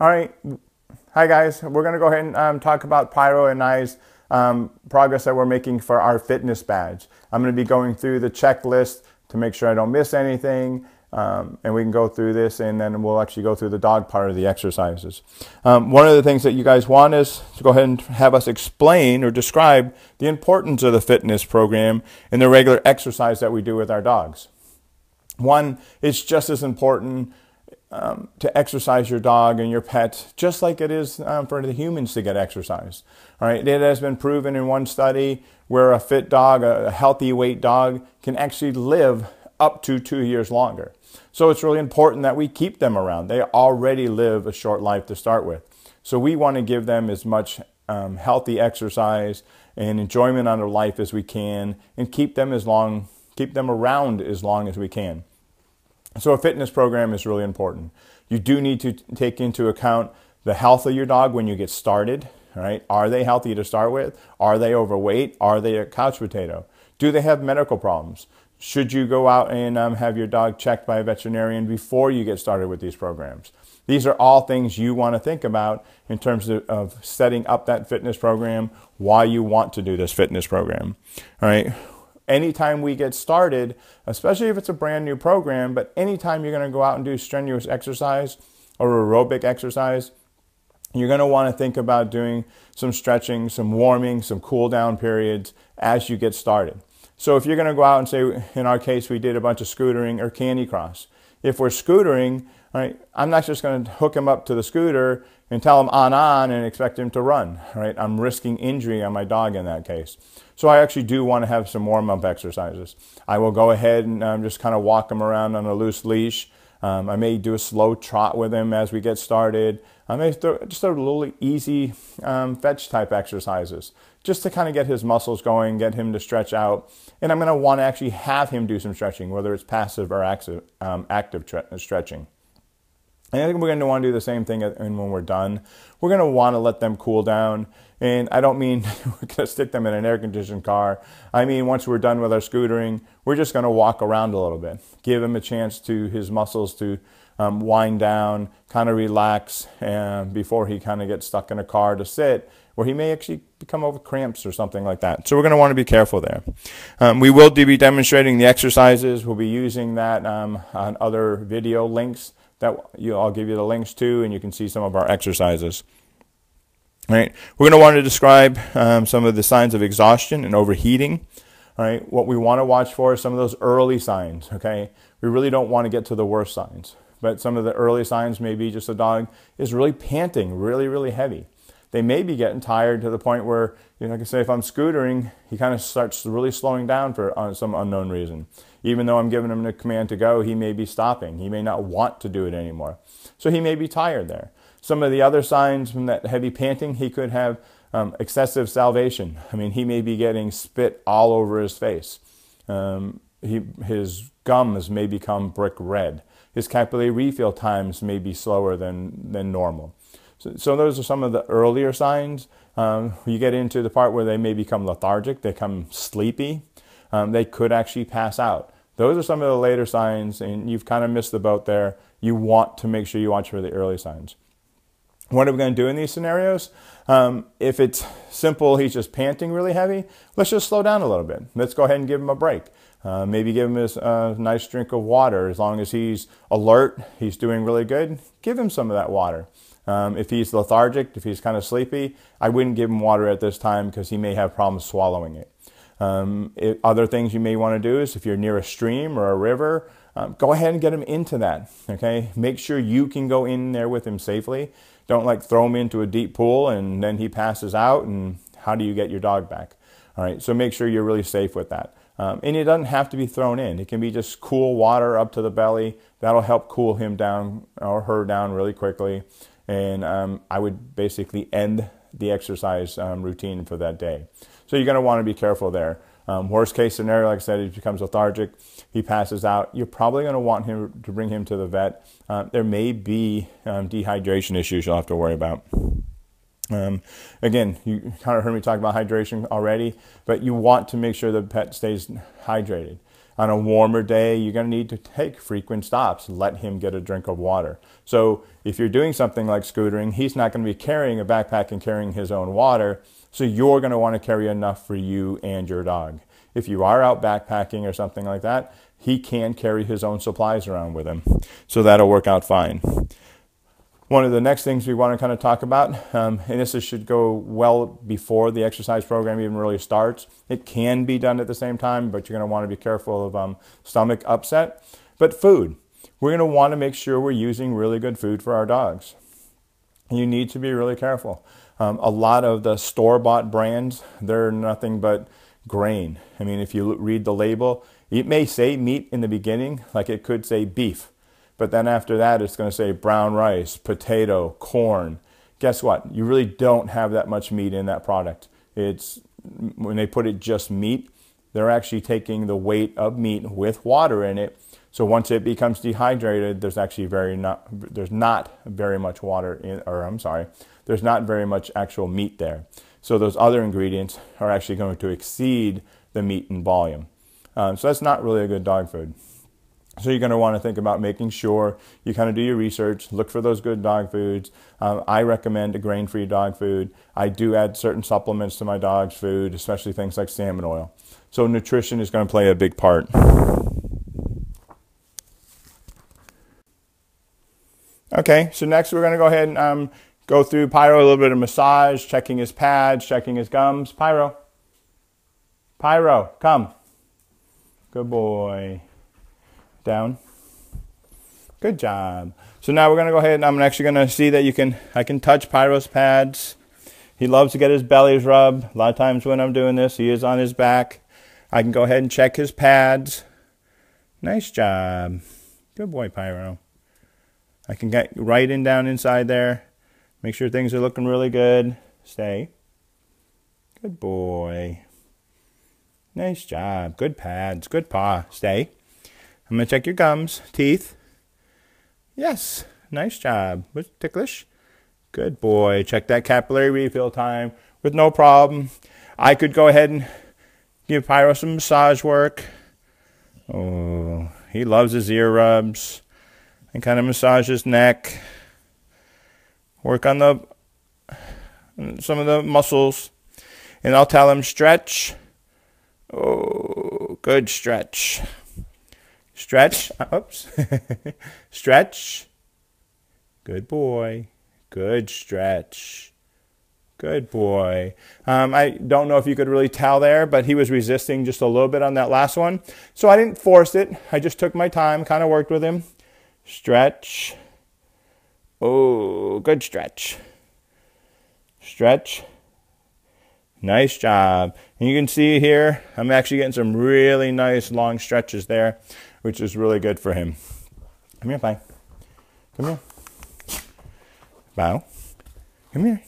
All right. Hi, guys. We're going to go ahead and talk about Pyro and I's progress that we're making for our fitness badge. I'm going to be going through the checklist to make sure I don't miss anything. And we can go through this, and then we'll actually go through the dog part of the exercises. One of the things that you guys want is to go ahead and have us explain or describe the importance of the fitness program and the regular exercise that we do with our dogs. One, it's just as important to exercise your dog and your pet, just like it is for the humans to get exercise. All right, it has been proven in one study where a fit dog, a healthy weight dog, can actually live up to 2 years longer. So it's really important that we keep them around. They already live a short life to start with. So we want to give them as much healthy exercise and enjoyment on their life as we can, and keep them around as long as we can. So a fitness program is really important. You do need to take into account the health of your dog when you get started. All right? Are they healthy to start with? Are they overweight? Are they a couch potato? Do they have medical problems? Should you go out and have your dog checked by a veterinarian before you get started with these programs? These are all things you want to think about in terms of setting up that fitness program, why you want to do this fitness program. All right. Anytime we get started, especially if it's a brand new program, but anytime you're going to go out and do strenuous exercise or aerobic exercise, you're going to want to think about doing some stretching, some warming, some cool down periods as you get started. So if you're going to go out and say, in our case, we did a bunch of scootering or candy cross. If we're scootering, right, I'm not just going to hook him up to the scooter and tell him on and expect him to run. Right? I'm risking injury on my dog in that case. So I actually do want to have some warm-up exercises. I will go ahead and just kind of walk him around on a loose leash. I may do a slow trot with him as we get started. I may just a little easy fetch type exercises just to kind of get his muscles going, get him to stretch out. And I'm going to want to actually have him do some stretching, whether it's passive or active stretching. And I think we're going to want to do the same thing when we're done. We're going to want to let them cool down. And I don't mean we're going to stick them in an air-conditioned car. I mean, once we're done with our scootering, we're just going to walk around a little bit. Give him a chance to his muscles to wind down, kind of relax before he kind of gets stuck in a car to sit, where he may actually become over cramps or something like that. So we're going to want to be careful there. We will be demonstrating the exercises. We'll be using that on other video links that I'll give you the links to, and you can see some of our exercises. All right, we're going to want to describe some of the signs of exhaustion and overheating. All right, what we want to watch for is some of those early signs. Okay, we really don't want to get to the worst signs, but some of the early signs may be just a dog is really panting, really heavy. They may be getting tired to the point where, like I say, if I'm scootering, he kind of starts really slowing down for some unknown reason. Even though I'm giving him the command to go, he may be stopping. He may not want to do it anymore. So he may be tired there. Some of the other signs from that heavy panting, he could have excessive salivation. I mean, he may be getting spit all over his face. His gums may become brick red. His capillary refill times may be slower than normal. So those are some of the earlier signs. You get into the part where they may become lethargic, they become sleepy. They could actually pass out. Those are some of the later signs, and you've kind of missed the boat there. You want to make sure you watch for the early signs. What are we going to do in these scenarios? If it's simple, he's just panting really heavy, let's just slow down a little bit. Let's go ahead and give him a break. Maybe give him a nice drink of water. As long as he's alert, he's doing really good, give him some of that water. If he's lethargic, if he's kind of sleepy, I wouldn't give him water at this time because he may have problems swallowing it. Other things you may want to do is if you're near a stream or a river, go ahead and get him into that. Okay, make sure you can go in there with him safely. Don't throw him into a deep pool and then he passes out, and how do you get your dog back? All right, so make sure you're really safe with that. And it doesn't have to be thrown in. It can be just cool water up to the belly. That'll help cool him down or her down really quickly. And I would basically end the exercise routine for that day. So you're going to want to be careful there. Worst case scenario, like I said, he becomes lethargic, he passes out. You're probably going to want him to bring him to the vet. There may be dehydration issues you'll have to worry about. Again, you kind of heard me talk about hydration already, but you want to make sure the pet stays hydrated. On a warmer day, you're going to need to take frequent stops. Let him get a drink of water. So if you're doing something like scootering, he's not going to be carrying a backpack and carrying his own water. So you're going to want to carry enough for you and your dog. If you are out backpacking or something like that, he can carry his own supplies around with him. So that'll work out fine. One of the next things we want to kind of talk about, and this should go well before the exercise program even really starts. It can be done at the same time, but you're going to want to be careful of stomach upset. But food. We're going to want to make sure we're using really good food for our dogs. You need to be really careful. A lot of the store-bought brands, they're nothing but grain. I mean, if you read the label, it may say meat in the beginning, like it could say beef. But then after that, it's going to say brown rice, potato, corn. Guess what? You really don't have that much meat in that product. It's when they put it just meat, they're actually taking the weight of meat with water in it. So once it becomes dehydrated, there's actually there's not very much water in, or I'm sorry, there's not very much actual meat there. So those other ingredients are actually going to exceed the meat in volume. So that's not really a good dog food. So you're going to want to think about making sure you kind of do your research, look for those good dog foods. I recommend a grain-free dog food. I do add certain supplements to my dog's food, especially things like salmon oil. So nutrition is going to play a big part. Okay, so next we're going to go ahead and go through Pyro, a little bit of massage, checking his pads, checking his gums. Pyro. Pyro, come. Good boy. Down. Good job. So now we're going to go ahead and I'm actually going to see that I can touch Pyro's pads. He loves to get his bellies rubbed. A lot of times when I'm doing this, he is on his back. I can go ahead and check his pads. Nice job. Good boy, Pyro. I can get right in down inside there. Make sure things are looking really good. Stay. Good boy. Nice job. Good pads. Good paw. Stay. I'm going to check your gums, teeth. Yes, nice job. Was it ticklish? Good boy. Check that capillary refill time with no problem. I could go ahead and give Pyro some massage work. Oh, he loves his ear rubs. And kind of massage his neck. Work on some of the muscles. And I'll tell him stretch. Oh, good stretch. Stretch. Oops. Stretch. Good boy. Good stretch. Good boy. I don't know if you could really tell there, but he was resisting just a little bit on that last one. So I didn't force it. I just took my time, kind of worked with him. Stretch. Oh, good stretch. Stretch. Nice job. And you can see here, I'm actually getting some really nice long stretches there, which is really good for him. Come here, Pi. Come here. Bow. Come here.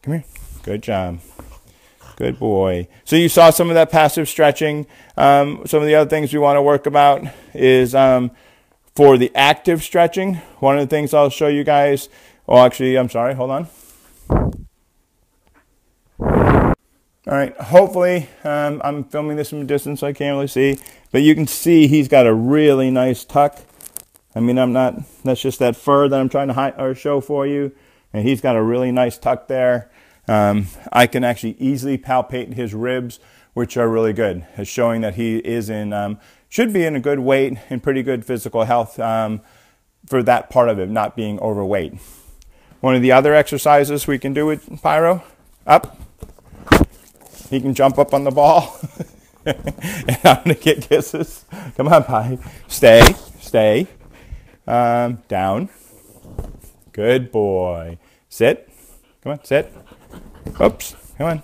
Come here. Good job. Good boy. So you saw some of that passive stretching. Some of the other things we want to work about is for the active stretching. One of the things I'll show you guys. Oh, actually, I'm sorry. Hold on. All right, hopefully, I'm filming this from a distance so I can't really see, but you can see he's got a really nice tuck. I mean, that's just that fur that I'm trying to hide or show for you, and he's got a really nice tuck there. I can actually easily palpate his ribs, which are really good, showing that he is should be in a good weight and pretty good physical health for that part of it, not being overweight. One of the other exercises we can do with Pyro, up. He can jump up on the ball. And I'm going to get kisses. Come on, Pi. Stay. Stay. Down. Good boy. Sit. Come on, sit. Oops. Come on.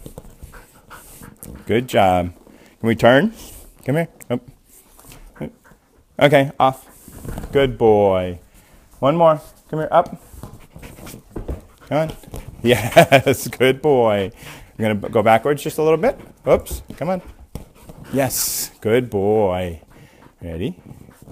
Good job. Can we turn? Come here. Oop. Okay, off. Good boy. One more. Come here, up. Come on. Yes, good boy. You're going to go backwards just a little bit. Oops. Come on. Yes. Good boy. Ready?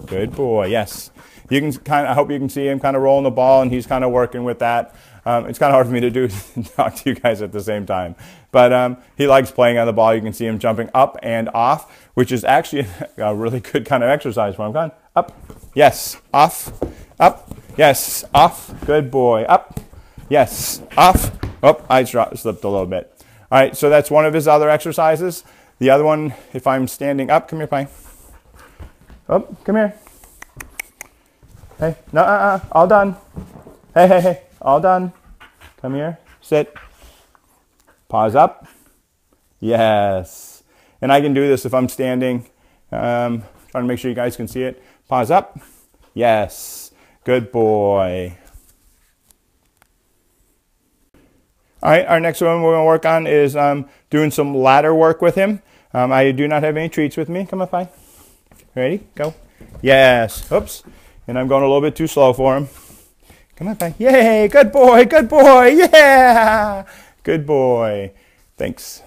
Good boy. Yes. You can I hope you can see him kind of rolling the ball, and he's kind of working with that. It's kind of hard for me to do talk to you guys at the same time, but he likes playing on the ball. You can see him jumping up and off, which is actually a really good kind of exercise for him. Come on, up, yes, off, up, yes, off, good boy, up, yes, off. Oh, I slipped a little bit. All right, so that's one of his other exercises. The other one, if I'm standing up, come here, Pi. Oh, come here. Hey, no, all done. Hey, all done. Come here, sit. Pause up. Yes. And I can do this if I'm standing. Trying to make sure you guys can see it. Pause up. Yes. Good boy. All right, our next one we're going to work on is doing some ladder work with him. I do not have any treats with me. Come on, Pi. Ready? Go. Yes. Oops. And I'm going a little bit too slow for him. Come on, Pi. Yay. Good boy. Good boy. Yeah. Good boy. Thanks.